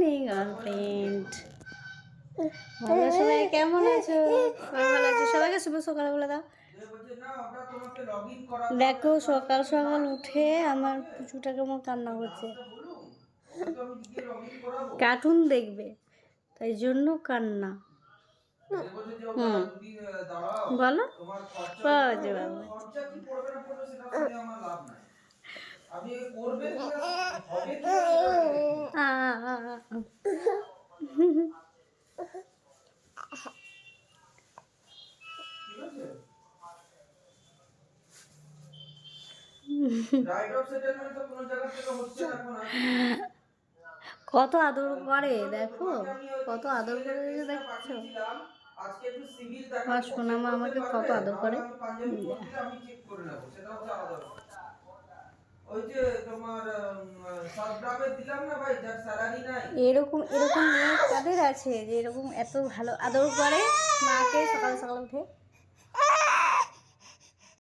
Morning girlfriend, ভালো সবাই কেমন আছো? সবাই ভালো আছো? সবাইকে শুভ সকাল বলে দাও। দেখো সকাল সকাল উঠে আমার পুচুটা কেমন কান্না করছে, কার্টুন দেখবে তাই জন্য কান্না। বলো বাজে বাবা, আমি করবে হবে কি কত আদর করে, দেখো কত আদর করে, দেখছো আমার সোনামা আমাকে কত আদর করে। এরকম এরকম মেয়ে কাদের আছে যে এরকম এত ভালো আদর করে মাকে সকাল সকাল উঠে?